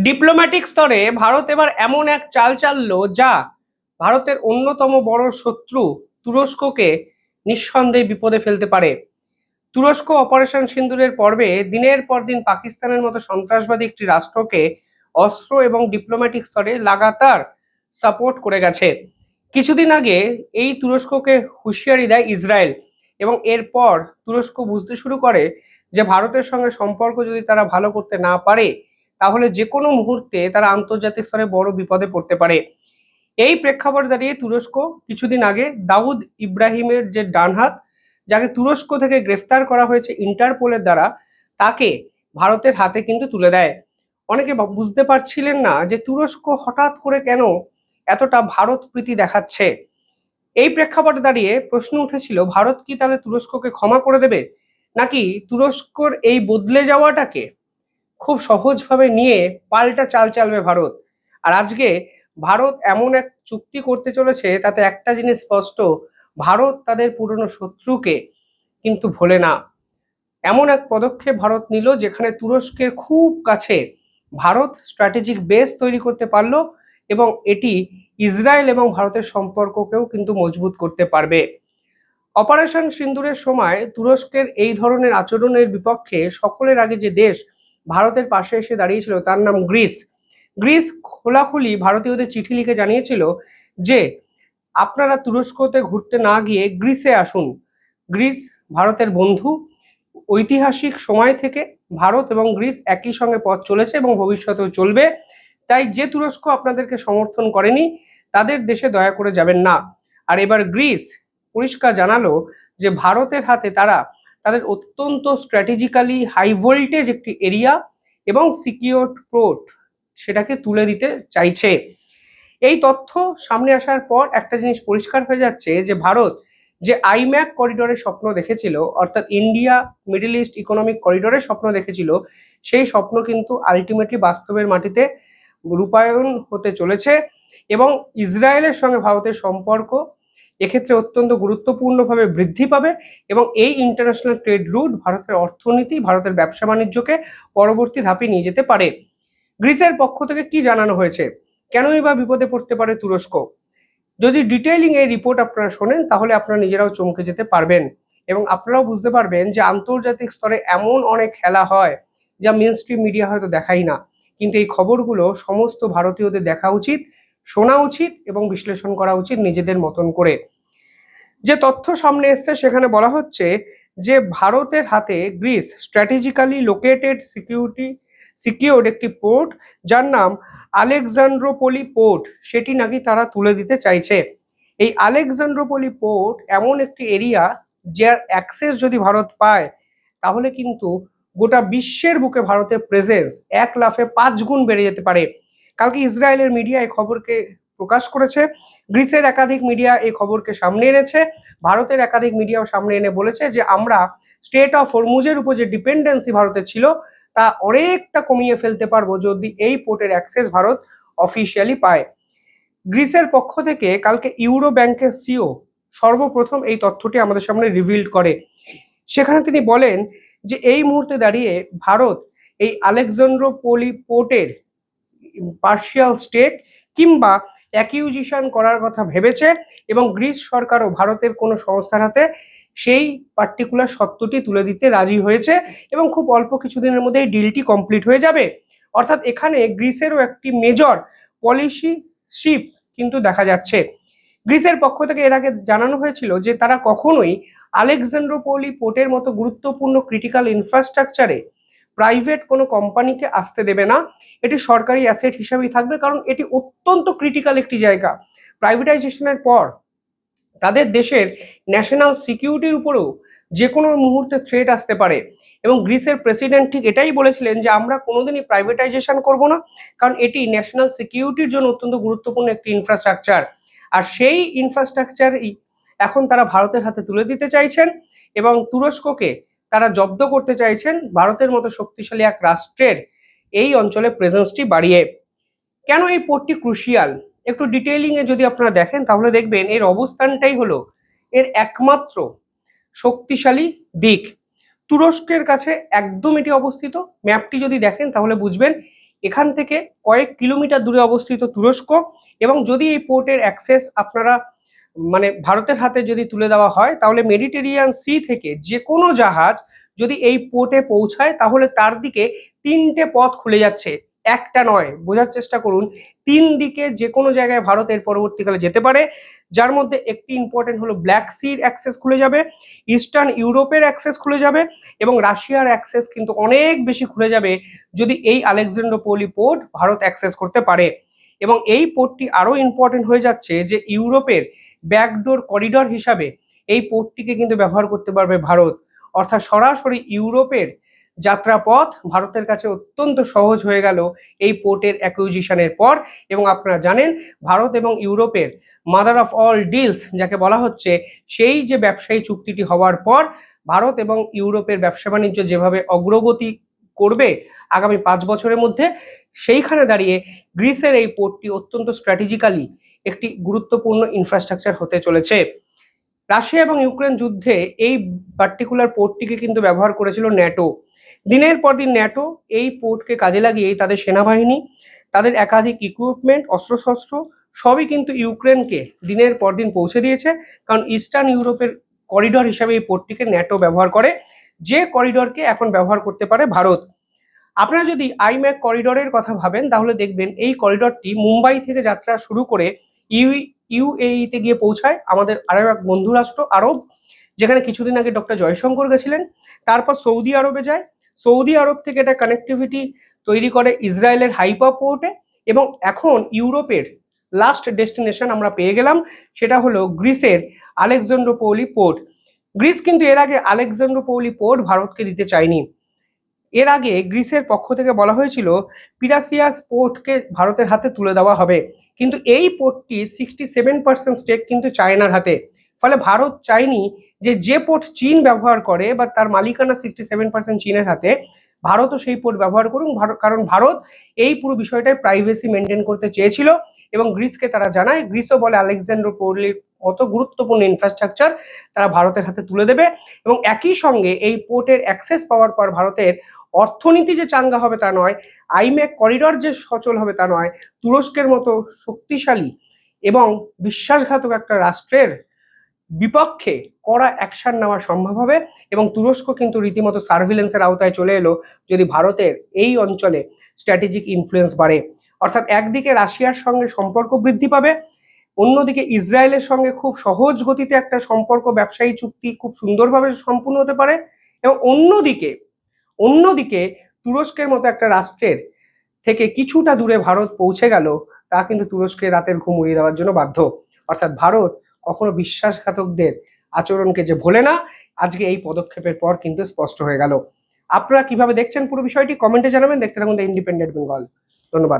Diplomatic স্তরে ভারত এবার এমন এক চাল চাললো যা ভারতের অন্যতম বড় শত্রু তুরস্ককে নিঃসন্দেহে বিপদে ফেলতে পারে। তুরস্ক অপারেশন সিন্দুরের পর্বে দিনের পর দিন পাকিস্তানের মতো সন্ত্রাসবাদী একটি রাষ্ট্রকে অস্ত্র এবং ডিপ্লোম্যাটিক স্তরে লাগাতার সাপোর্ট করে গেছে। কিছুদিন আগে এই তুরস্ককে হুঁশিয়ারি দেয় ইসরায়েল, এবং এরপর তুরস্ক বুঝতে শুরু করে যে ভারতের সঙ্গে সম্পর্ক যদি তারা ভালো করতে না পারে, তাহলে যে কোনো মুহূর্তে তারা আন্তর্জাতিক স্তরে বড় বিপদে পড়তে পারে। এই প্রেক্ষাপটে দাঁড়িয়ে তুরস্ক কিছুদিন আগে দাউদ ইব্রাহিমের যে ডানহাত, যাকে তুরস্ক থেকে গ্রেফতার করা হয়েছে ইন্টারপোলের দ্বারা, তাকে ভারতের হাতে কিন্তু তুলে দেয়। অনেকে বুঝতে পারছিলেন না যে তুরস্ক হঠাৎ করে কেন এতটা ভারত প্রীতি দেখাচ্ছে। এই প্রেক্ষাপটে দাঁড়িয়ে প্রশ্ন উঠেছিল, ভারত কি তাহলে তুরস্ককে ক্ষমা করে দেবে, নাকি তুরস্কর এই বদলে যাওয়াটাকে খুব সহজভাবে নিয়ে পাল্টা চাল চালবে ভারত। আর আজকে ভারত এমন এক চুক্তি করতে চলেছে, তাতে একটা জিনিস স্পষ্ট, ভারত তাদের পুরনো শত্রুকে কিন্তু ভোলে না। এমন এক পদক্ষেপ ভারত নিল যেখানে তুরস্কের খুব কাছে ভারত স্ট্র্যাটেজিক বেস তৈরি করতে পারলো, এবং এটি ইসরায়েল এবং ভারতের সম্পর্ককেও কিন্তু মজবুত করতে পারবে। অপারেশন সিন্দুরের সময় তুরস্কের এই ধরনের আচরণের বিপক্ষে সকলের আগে যে দেশ ভারতের পাশে এসে দাঁড়িয়েছিল তার নাম গ্রিস। গ্রিস খোলাখুলি ভারতীয়দের চিঠি লিখে জানিয়েছিল যে আপনারা তুরস্কতে ঘুরতে না গিয়ে গ্রিসে আসুন। গ্রিস ভারতের বন্ধু। ঐতিহাসিক সময় থেকে ভারত এবং গ্রিস একই সঙ্গে পথ চলেছে এবং ভবিষ্যতেও চলবে। তাই যে তুরস্ক আপনাদেরকে সমর্থন করেনি তাদের দেশে দয়া করে যাবেন না। আর এবার গ্রিস পরিষ্কার জানালো যে ভারতের হাতে তারা তাদের অত্যন্ত স্ট্র্যাটেজিক্যালি হাই ভোল্টেজ একটি এরিয়া এবং সিকিউর পোর্ট সেটাকে তুলে দিতে চাইছে। এই তথ্য সামনে আসার পর একটা জিনিস পরিষ্কার হয়ে যাচ্ছে যে ভারত যে আইম্যাক করিডোরের স্বপ্ন দেখেছিল, অর্থাৎ ইন্ডিয়া মিডল ইস্ট ইকোনমিক করিডোরের স্বপ্ন দেখেছিল, সেই স্বপ্ন কিন্তু আলটিমেটলি বাস্তবের মাটিতে রূপায়ণ হতে চলেছে। এবং ইসরায়েলের সঙ্গে ভারতের সম্পর্ক এক্ষেত্রে অত্যন্ত গুরুত্বপূর্ণভাবে বৃদ্ধি পাবে, এবং এই ইন্টারন্যাশনাল ট্রেড রুট ভারতের অর্থনীতি, ভারতের ব্যবসা বাণিজ্যকে পরবর্তী ধাপে নিয়ে যেতে পারে। গ্রিসের পক্ষ থেকে কি জানানো হয়েছে, কেনই বা বিপদে পড়তে পারে তুরস্ক, যদি ডিটেইলিং এই রিপোর্ট আপনারা শোনেন তাহলে আপনারা নিজেরাও চমকে যেতে পারবেন, এবং আপনারাও বুঝতে পারবেন যে আন্তর্জাতিক স্তরে এমন অনেক খেলা হয় যা মেন স্ট্রিম মিডিয়া হয়তো দেখাই না, কিন্তু এই খবরগুলো সমস্ত ভারতীয়দের দেখা উচিত, শোনা উচিত এবং বিশ্লেষণ করা উচিত নিজেদের মতন করে। যে তথ্য সামনে এসছে সেখানে বলা হচ্ছে যে ভারতের হাতে গ্রিস স্ট্র্যাটেজিক্যালি লোকেটেড সিকিউরড একটি পোর্ট যার নাম আলেকজান্দ্রোপলি পোর্ট, সেটি নাকি তারা তুলে দিতে চাইছে। এই আলেকজান্দ্রোপলি পোর্ট এমন একটি এরিয়া যার অ্যাক্সেস যদি ভারত পায়, তাহলে কিন্তু গোটা বিশ্বের বুকে ভারতের প্রেজেন্স এক লাফে 5 গুণ বেড়ে যেতে পারে। কালকে ইসরায়েলের মিডিয়া এই খবরকে প্রকাশ করেছে, গ্রিসের একাধিক মিডিয়া এই খবরকে সামনে এনেছে, ভারতের একাধিক মিডিয়াও সামনে এনে বলেছে যে আমরা স্টেট অফ হরমুজের উপর যে ডিপেন্ডেন্সি ভারতের ছিল তা অনেকটা কমিয়ে ফেলতে পারবো যদি এই পোর্টের অ্যাক্সেস ভারত অফিসিয়ালি পায়। গ্রিসের পক্ষ থেকে কালকে ইউরো ব্যাংকের সিও সর্বপ্রথম এই তথ্যটি আমাদের সামনে রিভিল করে। সেখানে তিনি বলেন যে এই মুহূর্তে দাঁড়িয়ে ভারত এই আলেকজান্দ্রোপলি পোর্টের পার্শিয়াল স্টেট কিংবা অ্যাকিউজিশন করার কথা ভেবেছে, এবং গ্রিস সরকারও ভারতের কোনো সংস্থার হাতে সেই পার্টিকুলার সত্যটি তুলে দিতে রাজি হয়েছে, এবং খুব অল্প কিছুদিনের মধ্যে এই ডিলটি কমপ্লিট হয়ে যাবে। অর্থাৎ এখানে গ্রিসেরও একটি মেজর পলিসি শিফট কিন্তু দেখা যাচ্ছে। গ্রিসের পক্ষ থেকে এর আগে জানানো হয়েছিল যে তারা কখনোই আলেকজান্দ্রোপলি পোর্টের মতো গুরুত্বপূর্ণ ক্রিটিক্যাল ইনফ্রাস্ট্রাকচারে প্রাইভেট কোনো কোম্পানিকে আসতে দেবে না, এটি সরকারি অ্যাসেট হিসাবেই থাকবে, কারণ এটি অত্যন্ত ক্রিটিক্যাল একটি জায়গা। প্রাইভেটাইজেশনের পর তাদের দেশের ন্যাশনাল সিকিউরিটির উপরেও যে কোনো মুহূর্তে থ্রেট আসতে পারে, এবং গ্রিসের প্রেসিডেন্ট ঠিক এটাই বলেছিলেন যে আমরা কোনোদিনই প্রাইভেটাইজেশন করব না, কারণ এটি ন্যাশনাল সিকিউরিটির জন্য অত্যন্ত গুরুত্বপূর্ণ একটি ইনফ্রাস্ট্রাকচার। আর সেই ইনফ্রাস্ট্রাকচারই এখন তারা ভারতের হাতে তুলে দিতে চাইছেন, এবং তুরস্ককে তারা জব্দ করতে চাইছেন ভারতের মতো শক্তিশালী এক রাষ্ট্রের এই অঞ্চলে প্রেজেন্সটি বাড়িয়ে। কেন এই পোর্টটি ক্রুশিয়াল, একটু ডিটেইলিং এ যদি আপনারা দেখেন তাহলে দেখবেন এর অবস্থানটাই হলো এর একমাত্র শক্তিশালী দিক। তুরস্কের কাছে একদম এটি অবস্থিত। ম্যাপটি যদি দেখেন তাহলে বুঝবেন এখান থেকে কয়েক কিলোমিটার দূরে অবস্থিত তুরস্ক। এবং যদি এই পোর্টের অ্যাক্সেস আপনারা মানে ভারতের হাতে যদি তুলে দেওয়া হয়, তাহলে মেডিটেরিয়ান সি থেকে যে কোনো জাহাজ যদি এই পোর্টে পৌঁছায়, তাহলে তার দিকে 3টে পথ খুলে যাচ্ছে, একটা নয়। বোঝার চেষ্টা করুন, 3 দিকে যে কোনো জায়গায় ভারতের পরবর্তীকালে যেতে পারে, যার মধ্যে একটি ইম্পর্টেন্ট হলো ব্ল্যাক সির অ্যাক্সেস খুলে যাবে, ইস্টার্ন ইউরোপের অ্যাক্সেস খুলে যাবে, এবং রাশিয়ার অ্যাক্সেস কিন্তু অনেক বেশি খুলে যাবে যদি এই আলেকজান্দ্রোপলি পোর্ট ভারত অ্যাক্সেস করতে পারে। এবং এই পোর্টটি আরো ইম্পর্টেন্ট হয়ে যাচ্ছে যে ইউরোপের ব্যাকডোর করিডর হিসাবে এই পোর্টটিকে কিন্তু ব্যবহার করতে পারবে ভারত। অর্থাৎ সরাসরি ইউরোপের যাত্রাপথ ভারতের কাছে অত্যন্ত সহজ হয়ে গেল এই পোর্টের অ্যাকুইজিশনের পর। এবং আপনারা জানেন, ভারত এবং ইউরোপের মাদার অফ অল ডিলস যাকে বলা হচ্ছে, সেই যে ব্যবসায়ী চুক্তিটি হওয়ার পর ভারত এবং ইউরোপের ব্যবসা বাণিজ্য যেভাবে অগ্রগতি করবে আগামী 5 বছরের মধ্যে, সেইখানে দাঁড়িয়ে গ্রিসের এই পোর্টটি অত্যন্ত স্ট্র্যাটেজিক্যালি একটি গুরুত্বপূর্ণ ইনফ্রাস্ট্রাকচার হতে চলেছে। রাশিয়া এবং ইউক্রেন যুদ্ধে এই পার্টিকুলার পোর্টটিকে কিন্তু ব্যবহার করেছিল ন্যাটো। দিনের পর দিন ন্যাটো এই পোর্টকে কাজে লাগিয়েই তাদের সেনাবাহিনী, তাদের একাধিক ইকুইপমেন্ট, অস্ত্রশস্ত্র সবই কিন্তু ইউক্রেনকে দিনের পর দিন পৌঁছে দিয়েছে। কারণ ইস্টার্ন ইউরোপের করিডর হিসাবে এই পোর্টটিকে ন্যাটো ব্যবহার করে, যে করিডরকে এখন ব্যবহার করতে পারে ভারত। আপনারা যদি আইম্যাক করিডরের কথা ভাবেন, তাহলে দেখবেন এই করিডরটি মুম্বাই থেকে যাত্রা শুরু করে ইউএইতে গিয়ে পৌঁছায়, আমাদের আরও এক বন্ধু রাষ্ট্র আরব, যেখানে কিছুদিন আগে ডক্টর জয়শঙ্কর গেছিলেন। তারপর সৌদি আরবে যায়, সৌদি আরব থেকে এটা কানেক্টিভিটি তৈরি করে ইসরায়েলের হাইপা পোর্টে, এবং এখন ইউরোপের লাস্ট ডেস্টিনেশন আমরা পেয়ে গেলাম, সেটা হলো গ্রিসের আলেকজান্দ্রোপৌলি পোর্ট। গ্রিস কিন্তু এর আগে আলেকজান্দ্রোপৌলি পোর্ট ভারতকে দিতে চায়নি। এর আগে গ্রিসের পক্ষ থেকে বলা হয়েছিল পিরাসিয়াস পোর্টকে ভারতের হাতে তুলে দেওয়া হবে, কিন্তু এই পোর্টটি 67% স্টেক কিন্তু চায়নার হাতে। ফলে ভারত চায়নি যে পোর্ট চীন ব্যবহার করে বা তার মালিকানা 67% চীনের হাতে, ভারতও সেই পোর্ট ব্যবহার করুন। কারণ ভারত এই পুরো বিষয়টায় প্রাইভেসি মেনটেন করতে চেয়েছিল, এবং গ্রিসকে তারা জানায়, গ্রিসও বলে আলেকজান্দ্রোপৌলির মতো গুরুত্বপূর্ণ ইনফ্রাস্ট্রাকচার তারা ভারতের হাতে তুলে দেবে। এবং একই সঙ্গে এই পোর্টের অ্যাক্সেস পাওয়ার পর ভারতের অর্থনীতি যে চাঙ্গা হবে তা নয়, আইম্যাক করিডর যে সচল হবে তা নয়, তুরস্কের মতো শক্তিশালী এবং বিশ্বাসঘাতক একটা রাষ্ট্রের বিপক্ষে কড়া অ্যাকশন নেওয়া সম্ভব হবে। এবং তুরস্ক কিন্তু রীতিমতো সার্ভিলেন্সের আওতায় চলে এলো যদি ভারতের এই অঞ্চলে স্ট্র্যাটেজিক ইনফ্লুয়েন্স বাড়ে। অর্থাৎ একদিকে রাশিয়ার সঙ্গে সম্পর্ক বৃদ্ধি পাবে, অন্যদিকে ইসরায়েলের সঙ্গে খুব সহজ গতিতে একটা সম্পর্ক, ব্যবসায়ী চুক্তি খুব সুন্দরভাবে সম্পূর্ণ হতে পারে, এবং অন্যদিকে তুরস্কের মতো একটা রাষ্ট্রের থেকে কিছুটা দূরে ভারত পৌঁছে গেল, তা কিন্তু তুরস্কের রাতের ঘুম উড়িয়ে দেওয়ার জন্য বাধ্য। অর্থাৎ ভারত কখনো বিশ্বাসঘাতকদের আচরণকে যে ভোলে না, আজকে এই পদক্ষেপের পর কিন্তু স্পষ্ট হয়ে গেল। আপনারা কিভাবে দেখছেন পুরো বিষয়টি কমেন্টে জানাবেন। দেখতে থাকুন দ্য ইন্ডিপেন্ডেন্ট বেঙ্গল। ধন্যবাদ।